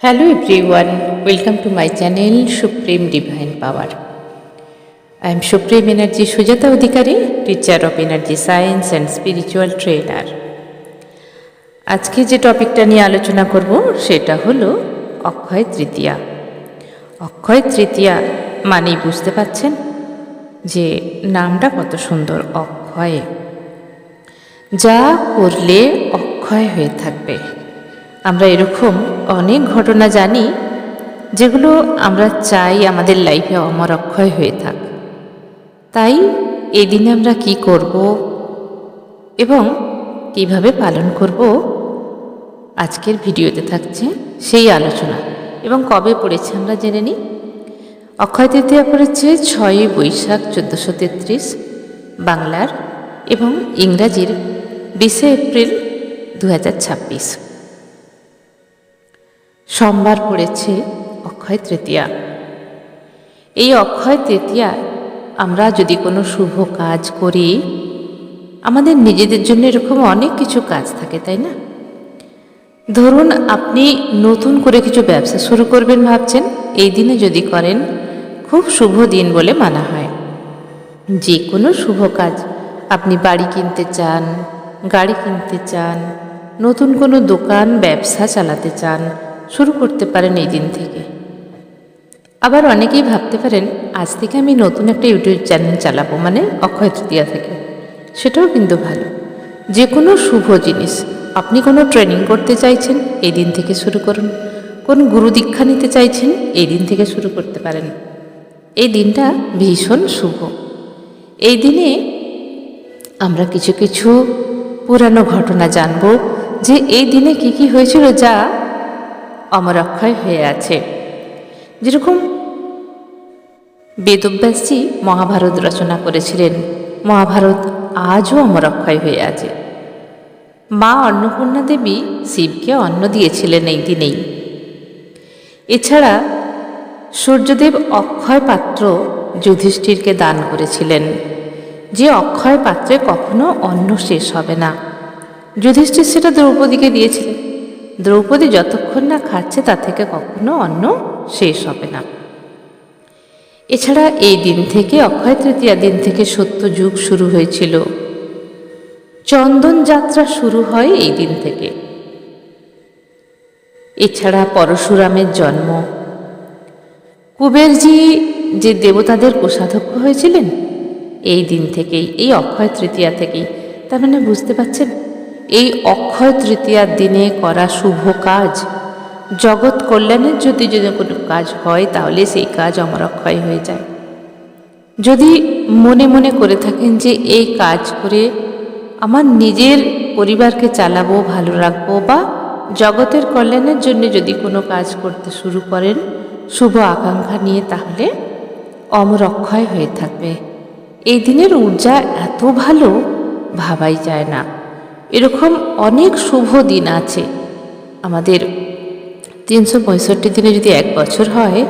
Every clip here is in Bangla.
Hello everyone, welcome to my channel Supreme Divine Power. I am Supreme Energy Sujata Adhikari, teacher of energy science and spiritual trainer. আজকে যে টপিকটা নিয়ে আলোচনা করব সেটা হলো অক্ষয় তৃতীয়া। অক্ষয় তৃতীয়া মানেই বুঝতে পাচ্ছেন যে নামটা কত সুন্দর, অক্ষয়। যা করলে অক্ষয় হয়ে থাকবে। আমরা এরকম অনেক ঘটনা জানি যেগুলো আমরা চাই আমাদের লাইফে অমর অক্ষয় হয়ে থাক। তাই এই দিনে আমরা কি করব এবং কিভাবে পালন করব আজকের ভিডিওতে থাকছে সেই আলোচনা। এবং কবে পড়েছে আমরা জেনে নিই। অক্ষয় তৃতীয়া পড়েছে 6ই বৈশাখ 1433 বাংলার এবং ইংরাজির 20শে এপ্রিল 2026। সোমবার পড়েছে অক্ষয় তৃতীয়া। এই অক্ষয় তৃতীয়া আমরা যদি কোনো শুভ কাজ করি, আমাদের নিজেদের জন্য এরকম অনেক কিছু কাজ থাকে, তাই না? ধরুন আপনি নতুন করে কিছু ব্যবসা শুরু করবেন ভাবছেন, এই দিনে যদি করেন খুব শুভ দিন বলে মানা হয়। যে কোনো শুভ কাজ, আপনি বাড়ি কিনতে চান, গাড়ি কিনতে চান, নতুন কোনো দোকান ব্যবসা চালাতে চান, শুরু করতে পারেন এই দিন থেকে। আবার অনেকেই ভাবতে পারেন আজ থেকে আমি নতুন একটা ইউটিউব চ্যানেল চালাবো, মানে অক্ষয় তৃতীয়া থেকে। সেটাও কিন্তু ভালো। যে কোনো শুভ জিনিস, আপনি কোনো ট্রেনিং করতে চাইছেন এই দিন থেকে শুরু করুন, কোন গুরু দীক্ষা নিতে চাইছেন এই দিন থেকে শুরু করতে পারেন। এই দিনটা ভীষণ শুভ। এই দিনে আমরা কিছু কিছু পুরানো ঘটনা জানব যে এই দিনে কি কি হয়েছিল যা অমর অক্ষয় হয়ে আছে। যেরকম বেদব্যাসজি মহাভারত রচনা করেছিলেন, মহাভারত আজও অমর অক্ষয় হয়ে আছে। মা অন্নপূর্ণা দেবী শিবকে অন্ন দিয়েছিলেন এই দিনেই। এছাড়া সূর্যদেব অক্ষয় পাত্র যুধিষ্ঠিরকে দান করেছিলেন, যে অক্ষয় পাত্রে কখনো অন্ন শেষ হবে না। যুধিষ্ঠির সেটা দ্রৌপদীকে দিয়েছিলেন। দ্রৌপদী যতক্ষণ না খাচ্ছে তা থেকে কখনো অন্ন শেষ হবে না। এছাড়া এই দিন থেকে, অক্ষয় তৃতীয়া দিন থেকে সত্যযুগ শুরু হয়েছিল। চন্দন যাত্রা শুরু হয় এই দিন থেকে। এছাড়া পরশুরামের জন্ম। কুবেরজি যে দেবতাদের কোষাধ্যক্ষ হয়েছিলেন এই দিন থেকেই, এই অক্ষয় তৃতীয়া থেকেই। তার মানে বুঝতে পারছেন, এই অক্ষয় তৃতীয়ার দিনে করা শুভ কাজ, জগৎ কল্যাণের যদি কোনো কাজ হয় তাহলে সেই কাজ অমর অক্ষয় হয়ে যায়। যদি মনে মনে করে থাকেন যে এই কাজ করে আমার নিজের পরিবারকে চালাবো, ভালো রাখবো, বা জগতের কল্যাণের জন্য যদি কোনো কাজ করতে শুরু করেন শুভ আকাঙ্ক্ষা নিয়ে, তাহলে অমর অক্ষয় হয়ে থাকবে। এই দিনের ঊর্জা এত ভালো, ভাবাই যায় না। এরকম অনেক শুভ দিন আছে আমাদের। 365 দিনে যদি 1 বছর হয়,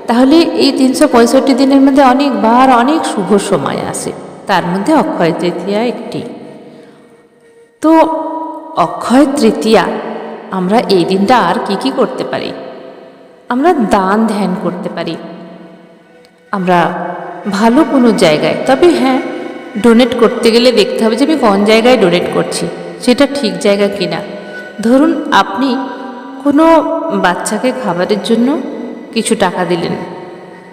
তাহলে এই 365 দিনের মধ্যে অনেকবার অনেক শুভ সময় আসে, তার মধ্যে অক্ষয় তৃতীয়া একটি। তো অক্ষয় তৃতীয়া আমরা এই দিনটা আর কি কি করতে পারি? আমরা দান ধ্যান করতে পারি। আমরা ভালো কোনো জায়গায়, তবে হ্যাঁ, ডোনেট করতে গেলে দেখতে হবে যে আমি কোন জায়গায় ডোনেট করছি, সেটা ঠিক জায়গা কিনা। ধরুন আপনি কোনো বাচ্চাকে খাবারের জন্য কিছু টাকা দিলেন,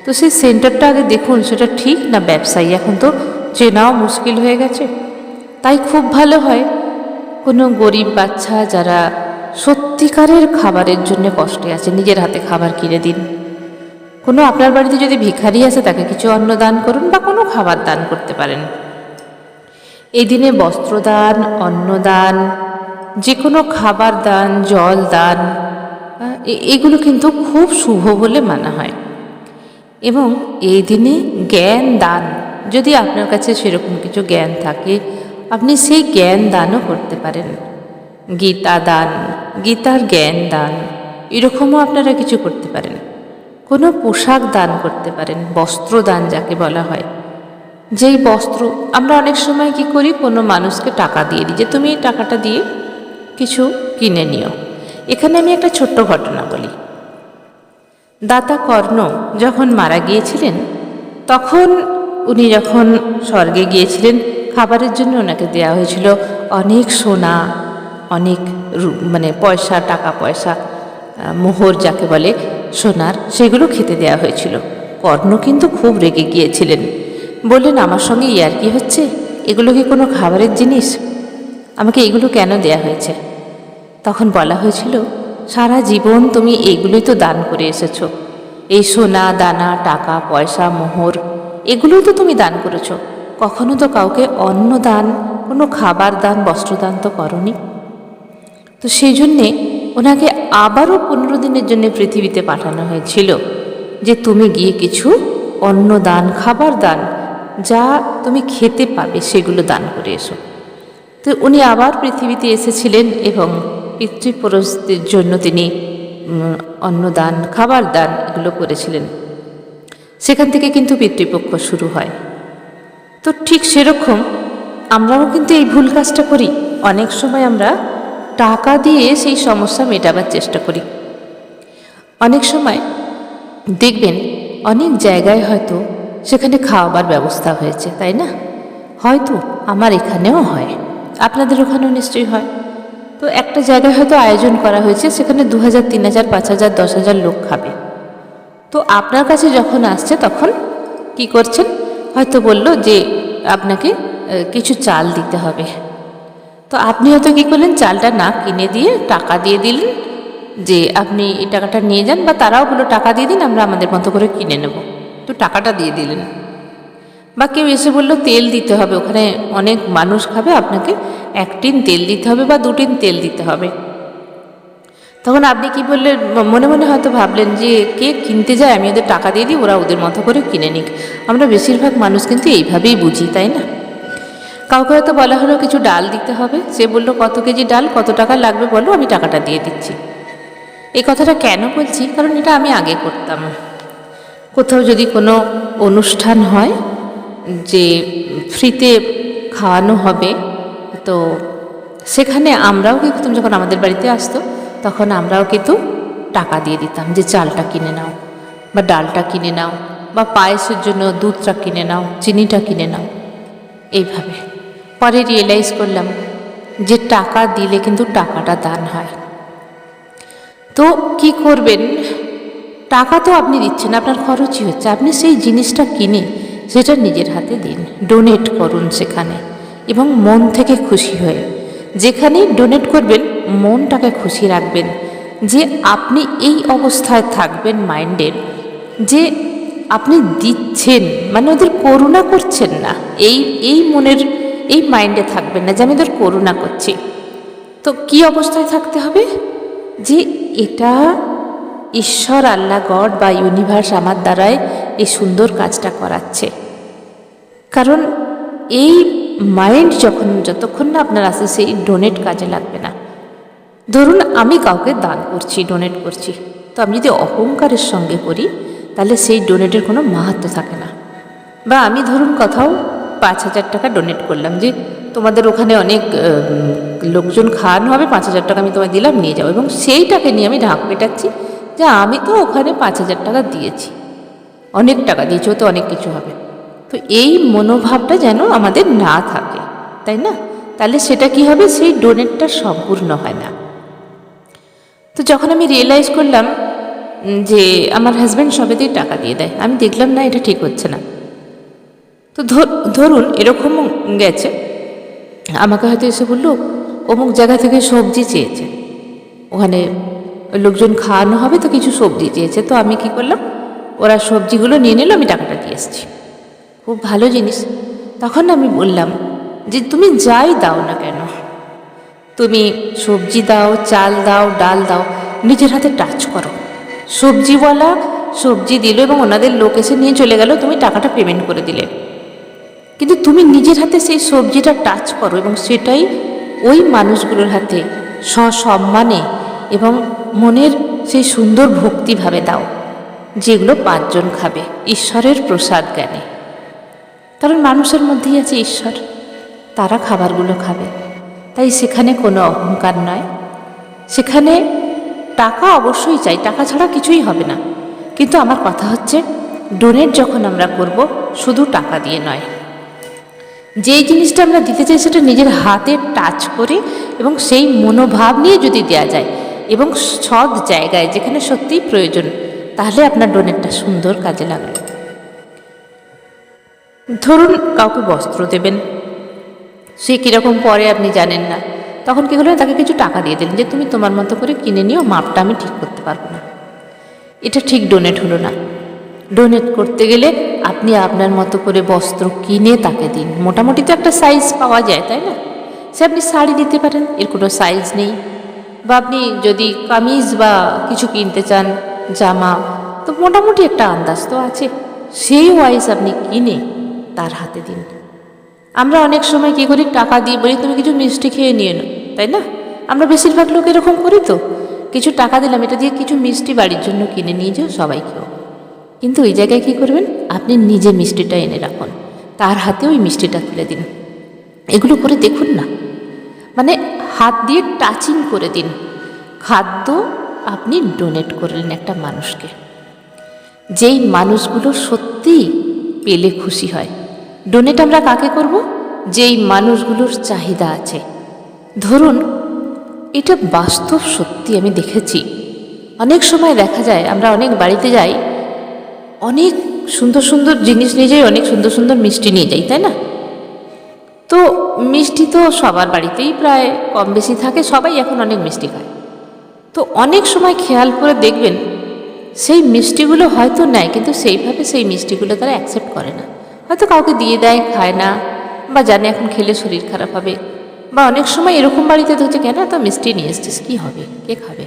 তো সেই সেন্টারটা আগে দেখুন সেটা ঠিক না ব্যবসায়ী। এখন তো চেনাও মুশকিল হয়ে গেছে। তাই খুব ভালো হয় কোনো গরিব বাচ্চা যারা সত্যিকারের খাবারের জন্য কষ্টে আছে, নিজের হাতে খাবার কিনে দিন। কোনো আপনার বাড়িতে যদি ভিখারি আছে তাকে কিছু অন্ন দান করুন, বা কোনো খাবার দান করতে পারেন। এই দিনে বস্ত্রদান, অন্নদান, যে কোনো খাবার দান, জল দান, এগুলো কিন্তু খুব শুভ বলে মানা হয়। এবং এই দিনে জ্ঞান দান, যদি আপনার কাছে সেরকম কিছু জ্ঞান থাকে আপনি সেই জ্ঞান দানও করতে পারেন। গীতা দান, গীতার জ্ঞান দান, এরকমও আপনারা কিছু করতে পারেন। কোনো পোশাক দান করতে পারেন, বস্ত্র দান যাকে বলা হয়। যেই বস্ত্র আমরা অনেক সময় কি করি, কোনো মানুষকে টাকা দিয়ে দিই যে তুমি এই টাকাটা দিয়ে কিছু কিনে নিও। এখানে আমি একটা ছোট্ট ঘটনা বলি। দাতা কর্ণ যখন মারা গিয়েছিলেন, তখন উনি যখন স্বর্গে গিয়েছিলেন, খাবারের জন্য ওনাকে দেওয়া হয়েছিল অনেক সোনা, অনেক মানে পয়সা, টাকা পয়সা, মোহর যাকে বলে সোনার, সেগুলো খেতে দেওয়া হয়েছিল। কর্ণ কিন্তু খুব রেগে গিয়েছিলেন, বললেন আমার সঙ্গে ইয়ার্কি হচ্ছে, এগুলো কি কোনো খাবারের জিনিস? আমাকে এগুলো কেন দেয়া হয়েছে? তখন বলা হয়েছিল, সারা জীবন তুমি এইগুলোই তো দান করে এসেছ, এই সোনা দানা, টাকা পয়সা, মোহর, এগুলোই তো তুমি দান করেছ, কখনো তো কাউকে অন্ন দান, কোনো খাবার দান, বস্ত্রদান তো করনি। তো সেই জন্যে ওনাকে আবারও 15 দিনের জন্য পৃথিবীতে পাঠানো হয়েছিল, যে তুমি গিয়ে কিছু অন্ন দান, খাবার দান, যা তুমি খেতে পাবে সেগুলো দান করে এসো। তো উনি আবার পৃথিবীতে এসেছিলেন এবং পিতৃপুরুষদের জন্য তিনি অন্নদান, খাবার দান এগুলো করেছিলেন। সেখান থেকে কিন্তু পিতৃপক্ষ শুরু হয়। তো ঠিক সেরকম আমরাও কিন্তু এই ভুল কাজটা করি। অনেক সময় আমরা টাকা দিয়ে সেই সমস্যা মেটাবার চেষ্টা করি। অনেক সময় দেখবেন অনেক জায়গায় হয়তো সেখানে খাওয়াবার ব্যবস্থা হয়েছে, তাই না? হয়তো আমার এখানেও হয়, আপনাদের ওখানেও নিশ্চয়ই হয়। তো একটা জায়গায় হয়তো আয়োজন করা হয়েছে, সেখানে 2000, 3000, 5000, 10,000 লোক খাবে। তো আপনার কাছে যখন আসছে তখন কি করছেন? হয়তো বলল যে আপনাকে কিছু চাল দিতে হবে। তো আপনি হয়তো কী করলেন, চালটা না কিনে দিয়ে টাকা দিয়ে দিলেন, যে আপনি এই টাকাটা নিয়ে যান, বা তারাও বললো টাকা দিয়ে দিন, আমরা আমাদের মতো করে কিনে নেব। তো টাকাটা দিয়ে দিলেন। বা কেউ এসে বললো তেল দিতে হবে, ওখানে অনেক মানুষ খাবে, আপনাকে 1 টিন তেল দিতে হবে বা 2 টিন তেল দিতে হবে। তখন আপনি কি বললেন? মনে মনে হয়তো ভাবলেন যে কে কিনতে যায়, আমি ওদের টাকা দিয়ে দিই, ওরা ওদের মতো করে কিনে নিক। আমরা বেশিরভাগ মানুষ কিন্তু এইভাবেই বুঝি, তাই না? কাউকে হয়তো বলা হলো কিছু ডাল দিতে হবে, সে বলল কত কেজি ডাল, কত টাকা লাগবে বলো, আমি টাকাটা দিয়ে দিচ্ছি। এই কথাটা কেন বলছি? কারণ এটা আমি আগে করতাম। কোথাও যদি কোনো অনুষ্ঠান হয় যে ফ্রিতে খাওয়ানো হবে, তো সেখানে আমরাও কিন্তু, যখন আমাদের বাড়িতে আসতো তখন আমরাও কিন্তু টাকা দিয়ে দিতাম, যে চালটা কিনে নাও, বা ডালটা কিনে নাও, বা পায়েসের জন্য দুধটা কিনে নাও, চিনিটা কিনে নাও, এইভাবে। পরে রিয়েলাইজ করলাম যে টাকা দিলে কিন্তু টাকাটা দান হয়। তো কি করবেন? টাকা তো আপনি দিচ্ছেন, আপনার খরচই হচ্ছে, আপনি সেই জিনিসটা কিনে সেটা নিজের হাতে দিন, ডোনেট করুন সেখানে, এবং মন থেকে খুশি হয়ে। যেখানেই ডোনেট করবেন মনটাকে খুশি রাখবেন, যে আপনি এই অবস্থায় থাকবেন মাইন্ডের, যে আপনি দিচ্ছেন, মানে ওদের করুণা করছেন না, এই মনের, এই মাইন্ডে থাকবেন না যে আমি ওদের করুণা করছি। তো কি অবস্থায় থাকতে হবে? যে এটা ঈশ্বর, আল্লাহ, গড বা ইউনিভার্স আমার দ্বারাই এই সুন্দর কাজটা করাচ্ছে। কারণ এই মাইন্ড যতক্ষণ না আপনার আসে, সেই ডোনেট কাজে লাগবে না। ধরুন আমি কাউকে দান করছি, ডোনেট করছি, তো আমি যদি অহংকারের সঙ্গে করি তাহলে সেই ডোনেটের কোনো মাহাত্ম থাকে না। বা আমি ধরুন কোথাও 5,000 টাকা ডোনেট করলাম, যে তোমাদের ওখানে অনেক লোকজন খাওয়ানো হবে, 5,000 টাকা আমি তোমায় দিলাম, নিয়ে যাও, এবং সেইটাকে নিয়ে আমি ঢাক পেটাচ্ছি যে আমি তো ওখানে 5,000 টাকা দিয়েছি, অনেক টাকা দিয়েছি, তো অনেক কিছু হবে। তো এই মনোভাবটা যেন আমাদের না থাকে, তাই না? তাহলে সেটা কি হবে? সেই ডোনেটটা সম্পূর্ণ হয় না। তো যখন আমি রিয়েলাইজ করলাম যে আমার হাজব্যান্ড সবেতেই টাকা দিয়ে দেয়, আমি দেখলাম না এটা ঠিক হচ্ছে না। তো ধরুন এরকমও গেছে, আমাকে হয়তো এসে বললো অমুক জায়গা থেকে সবজি চেয়েছে, ওখানে লোকজন খাওয়ানো হবে, তো কিছু সবজি চেয়েছে। তো আমি কি করলাম, ওরা সবজিগুলো নিয়ে নিল, আমি টাকাটা দিয়ে এসেছি, খুব ভালো জিনিস। তখন আমি বললাম যে তুমি যাই দাও না কেন, তুমি সবজি দাও, চাল দাও, ডাল দাও, নিজের হাতে টাচ করো। সবজিওয়ালা সবজি দিল এবং ওনাদের লোক এসে নিয়ে চলে গেল, তুমি টাকাটা পেমেন্ট করে দিলে, কিন্তু তুমি নিজের হাতে সেই সবজিটা টাচ করো এবং সেটাই ওই মানুষগুলোর হাতে সসম্মানে এবং মনের সেই সুন্দর ভক্তিভাবে দাও, যেগুলো 5 জন খাবে ঈশ্বরের প্রসাদ জ্ঞানে। কারণ মানুষের মধ্যেই আছে ঈশ্বর, তারা খাবারগুলো খাবে। তাই সেখানে কোনো অহংকার নয়, সেখানে টাকা অবশ্যই চাই, টাকা ছাড়া কিছুই হবে না। কিন্তু আমার কথা হচ্ছে, ডোনেট যখন আমরা করব শুধু টাকা দিয়ে নয়, যেই জিনিসটা আমরা দিতে চাই সেটা নিজের হাতে টাচ করে এবং সেই মনোভাব নিয়ে যদি দেওয়া যায় এবং সৎ জায়গায় যেখানে সত্যিই প্রয়োজন, তাহলে আপনার ডোনেটটা সুন্দর কাজে লাগবে। ধরুন কাউকে বস্ত্র দেবেন, সে কীরকম পরে আপনি জানেন না, তখন কী হলো, তাকে কিছু টাকা দিয়ে দিলেন যে তুমি তোমার মতো করে কিনে নিও, মাপটা আমি ঠিক করতে পারবো না। এটা ঠিক ডোনেট হলো না। ডোনেট করতে গেলে আপনি আপনার মতো করে বস্ত্র কিনে তাকে দিন। মোটামুটি তো একটা সাইজ পাওয়া যায়, তাই না? সে আপনি শাড়ি দিতে পারেন, এর কোনো সাইজ নেই। বা আপনি যদি কামিজ বা কিছু কিনতে চান, জামা, তো মোটামুটি একটা আন্দাজ তো আছে, সেই ওয়াইজ আপনি কিনে তার হাতে দিন। আমরা অনেক সময় কী করি, টাকা দিয়ে বলি তুমি কিছু মিষ্টি খেয়ে নিয়ে নাও, তাই না? আমরা বেশিরভাগ লোক এরকম করি। তো কিছু টাকা দিলাম, এটা দিয়ে কিছু মিষ্টি বাড়ির জন্য কিনে নিয়ে যাও, সবাই খেও। কিন্তু ওই জায়গায় কী করবেন, আপনি নিজে মিষ্টিটা এনে রাখুন, তার হাতে ওই মিষ্টিটা তুলে দিন। এগুলো করে দেখুন না, মানে হাত দিয়ে টাচিং করে দিন। খাদ্য আপনি ডোনেট করলেন একটা মানুষকে, যেই মানুষগুলো সত্যিই পেলে খুশি হয়। ডোনেট আমরা কাকে করব? যেই মানুষগুলোর চাহিদা আছে। ধরুন, এটা বাস্তব সত্যি আমি দেখেছি। অনেক সময় দেখা যায় আমরা অনেক বাড়িতে যাই, অনেক সুন্দর সুন্দর জিনিস নিয়ে যাই, অনেক সুন্দর সুন্দর মিষ্টি নিয়ে যাই, তাই না? তো মিষ্টি তো সবার বাড়িতেই প্রায় কম বেশি থাকে, সবাই এখন অনেক মিষ্টি খায়। তো অনেক সময় খেয়াল করে দেখবেন, সেই মিষ্টিগুলো হয়তো নেয়, কিন্তু সেইভাবে সেই মিষ্টিগুলো তারা অ্যাকসেপ্ট করে না। হয়তো কাউকে দিয়ে দেয়, খায় না, বা জানে এখন খেলে শরীর খারাপ হবে। বা অনেক সময় এরকম বাড়িতে দেখছে, কেন এত মিষ্টি নিয়ে এসছিস, কী হবে, কে খাবে?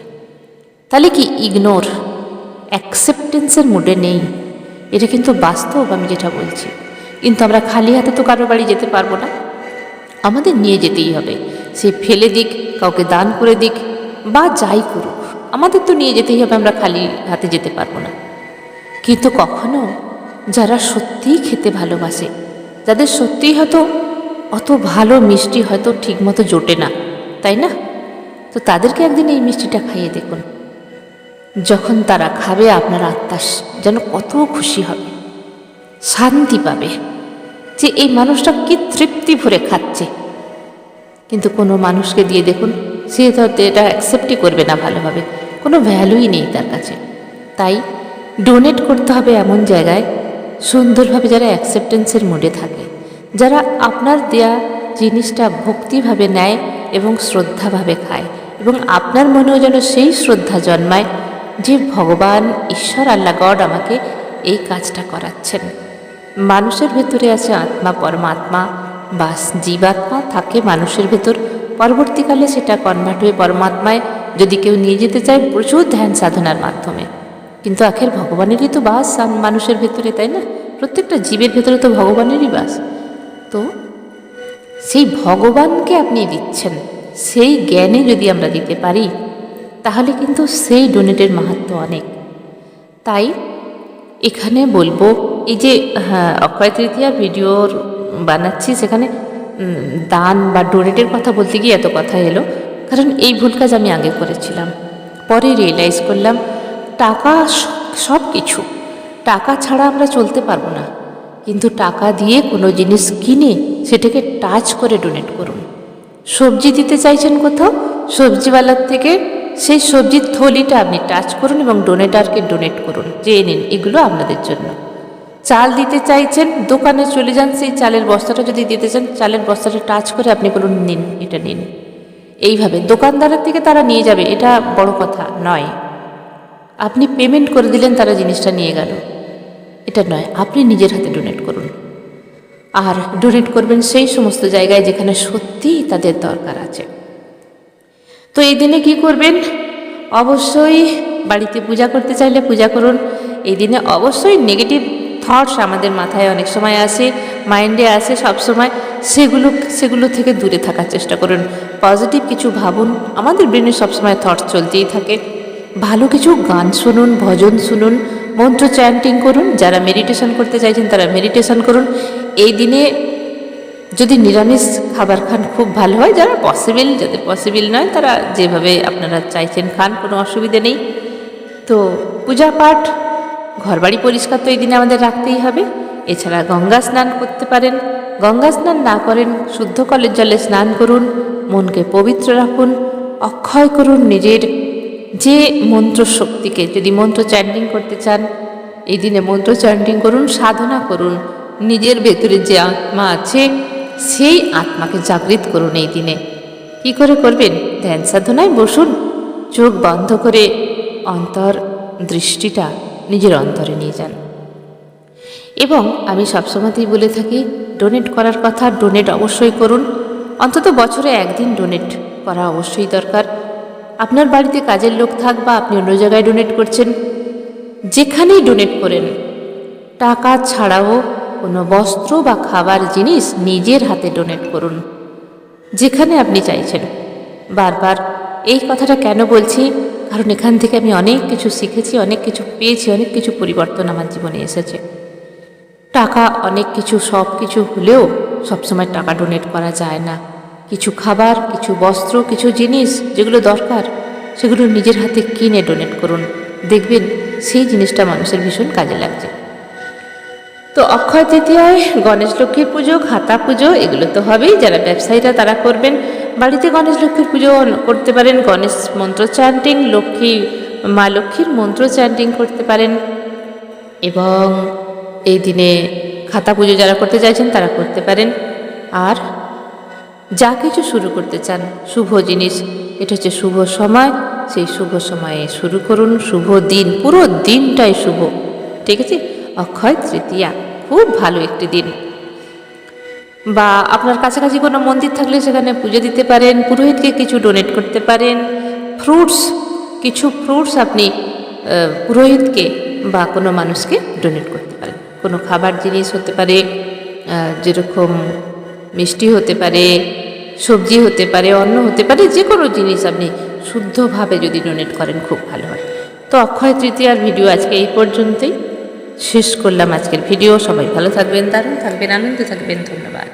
তাহলে কি ইগনোর, অ্যাকসেপ্টেন্সের মুডে নেই। এটা কিন্তু বাস্তব, আমি যেটা বলছি। কিন্তু আমরা খালি হাতে তো কারোর বাড়ি যেতে পারবো না, আমাদের নিয়ে যেতেই হবে। সে ফেলে দিক, কাউকে দান করে দিক, বা যাই করুক, আমাদের তো নিয়ে যেতেই হবে, আমরা খালি হাতে যেতে পারবো না। কিন্তু কখনো যারা সত্যিই খেতে ভালোবাসে, যাদের সত্যিই হয়তো অত ভালো মিষ্টি হয়তো ঠিকমতো জোটে না, তাই না? তো তাদেরকে একদিন এই মিষ্টিটা খাইয়ে দেখুন। যখন তারা খাবে, আপনার আত্মা যেন কত খুশি হবে, শান্তি পাবে যে এই মানুষটা কি তৃপ্তি ভরে খাচ্ছে। কিন্তু কোনো মানুষকে দিয়ে দেখুন, সে তো এটা অ্যাকসেপ্টই করবে না ভালোভাবে, কোনো ভ্যালুই নেই তার কাছে। তাই ডোনেট করতে হবে এমন জায়গায় সুন্দরভাবে, যারা অ্যাকসেপ্টেন্সের মুডে থাকে, যারা আপনার দেয়া জিনিসটা ভক্তিভাবে নেয় এবং শ্রদ্ধাভাবে খায়, এবং আপনার মনেও যেন সেই শ্রদ্ধা জন্মায় যে ভগবান, ঈশ্বর, আল্লাহ, গড আমাকে এই কাজটা করাচ্ছেন। মানুষের ভেতরে আছে আত্মা, পরমাত্মা, বাস জীবাত্মা থাকে মানুষের ভেতর। পরবর্তীকালে সেটা কনভার্ট হয়ে পরমাত্মায় যদি কেউ নিয়ে যেতে চায়, প্রচুর ধ্যান সাধনার মাধ্যমে। কিন্তু আখের ভগবানেরই তো বাস মানুষের ভেতরে, তাই না? প্রত্যেকটা জীবের ভেতরে তো ভগবানেরই বাস। তো সেই ভগবানকে আপনি দিচ্ছেন, সেই জ্ঞানে যদি আমরা দিতে পারি, তাহলে কিন্তু সেই ডোনেটের মাহাত্ম্য অনেক। তাই এখানে বলবো, এই যে অক্ষয় তৃতীয়া ভিডিওর বানাচ্ছি, সেখানে দান বা ডোনেটের কথা বলতে গিয়ে এত কথা এলো, কারণ এই ভুল কাজ আমি আগে করেছিলাম। পরে রিয়েলাইজ করলাম, টাকা সব কিছু, টাকা ছাড়া আমরা চলতে পারবো না। কিন্তু টাকা দিয়ে কোনো জিনিস কিনে সেটাকে টাচ করে ডোনেট করুন। সবজি দিতে চাইছেন কোথাও, সবজিওয়ালার থেকে সেই সবজির থলিটা আপনি টাচ করুন এবং ডোনেটারকে ডোনেট করুন, যে নিন, এগুলো আপনাদের জন্য। চাল দিতে চাইছেন, দোকানে চলে যান, সেই চালের বস্তাটা যদি দিতে চান, চালের বস্তাটা টাচ করে আপনি বলুন, নিন, এটা নিন। এইভাবে দোকানদারের থেকে তারা নিয়ে যাবে, এটা বড় কথা নয়। আপনি পেমেন্ট করে দিলেন, তারা জিনিসটা নিয়ে গেল, এটা নয়। আপনি নিজের হাতে ডোনেট করুন। আর ডোনেট করবেন সেই সমস্ত জায়গায় যেখানে সত্যিই তাদের দরকার আছে। তো এই দিনে কি করবেন? অবশ্যই বাড়িতে পূজা করতে চাইলে পূজা করুন। এই দিনে অবশ্যই নেগেটিভ থটস আমাদের মাথায় অনেক সময় আসে, মাইন্ডে আসে সবসময়, সেগুলো থেকে দূরে থাকার চেষ্টা করুন। পজিটিভ কিছু ভাবুন। আমাদের ব্রেনে সবসময় থটস চলতেই থাকে। ভালো কিছু গান শুনুন, ভজন শুনুন, মন্ত্র চ্যান্টিং করুন। যারা মেডিটেশন করতে চাইছেন তারা মেডিটেশন করুন। এই দিনে যদি নিরামিষ খাবার খান খুব ভালো হয়। যাদের পসিবল নয়, তারা যেভাবে আপনারা চাইছেন খান, কোনো অসুবিধে নেই। তো পূজা পাঠ ঘরবাড়ি পরিষ্কার তো এই দিনে আমাদের রাখতেই হবে। এছাড়া গঙ্গা স্নান করতে পারেন। গঙ্গা স্নান না করেন শুদ্ধ কলের জলে স্নান করুন, মনকে পবিত্র রাখুন, অক্ষয় করুন নিজের যে মন্ত্র শক্তিকে। যদি মন্ত্র চ্যান্টিং করতে চান এই দিনে মন্ত্র চ্যান্টিং করুন, সাধনা করুন, নিজের ভেতরে যে আত্মা আছে সেই আত্মাকে জাগৃত করুন এই দিনে। কি করে করবেন? ধ্যান সাধনায় বসুন, চোখ বন্ধ করে অন্তর দৃষ্টিটা নিজের অন্তরে নিয়ে যান। এবং আমি সবসময়তেই বলে থাকি ডোনেট করার কথা, ডোনেট অবশ্যই করুন। অন্তত বছরে একদিন ডোনেট করা অবশ্যই দরকার। আপনার বাড়িতে কাজের লোক থাক বা আপনি অন্য জায়গায় ডোনেট করছেন, যেখানেই ডোনেট করেন টাকা ছাড়াও কোনো বস্ত্র বা খাবার জিনিস নিজের হাতে ডোনেট করুন, যেখানে আপনি চাইছেন। বারবার এই কথাটা কেন বলছি? কারণ এখান থেকে আমি অনেক কিছু শিখেছি, অনেক কিছু পেয়েছি, অনেক কিছু পরিবর্তন আমার জীবনে এসেছে। টাকা অনেক কিছু, সব কিছু হলেও সবসময় টাকা ডোনেট করা যায় না। কিছু খাবার, কিছু বস্ত্র, কিছু জিনিস যেগুলো দরকার সেগুলো নিজের হাতে কিনে ডোনেট করুন, দেখবেন সেই জিনিসটা মানুষের ভীষণ কাজে লাগছে। তো অক্ষয় তৃতীয়ায় গণেশ লক্ষ্মীর পুজো, খাতা পুজো এগুলো তো হবেই। যারা ব্যবসায়ীরা তারা করবেন, বাড়িতে গণেশ লক্ষ্মীর পুজো করতে পারেন, গণেশ মন্ত্র চ্যান্টিং, মা লক্ষ্মীর মন্ত্র চ্যান্টিং করতে পারেন। এবং এই দিনে খাতা পুজো যারা করতে চাইছেন তারা করতে পারেন। আর যা কিছু শুরু করতে চান, শুভ জিনিস, এটা হচ্ছে শুভ সময়, সেই শুভ সময়ে শুরু করুন। শুভ দিন, পুরো দিনটাই শুভ, ঠিক আছে? অক্ষয় তৃতীয়া খুব ভালো একটি দিন। বা আপনার কাছাকাছি কোনো মন্দির থাকলে সেখানে পুজো দিতে পারেন, পুরোহিতকে কিছু ডোনেট করতে পারেন। কিছু ফ্রুটস আপনি পুরোহিতকে বা কোনো মানুষকে ডোনেট করতে পারেন। কোনো খাবার জিনিস হতে পারে, যেরকম মিষ্টি হতে পারে, সবজি হতে পারে, অন্ন হতে পারে, যে কোনো জিনিস আপনি শুদ্ধভাবে যদি ডোনেট করেন খুব ভালো হয়। তো অক্ষয় তৃতীয়ার ভিডিও আজকে এই পর্যন্তই শেষ করলাম আজকের ভিডিও। সবাই ভালো থাকবেন, দারুণ থাকবেন, আনন্দে থাকবেন। ধন্যবাদ।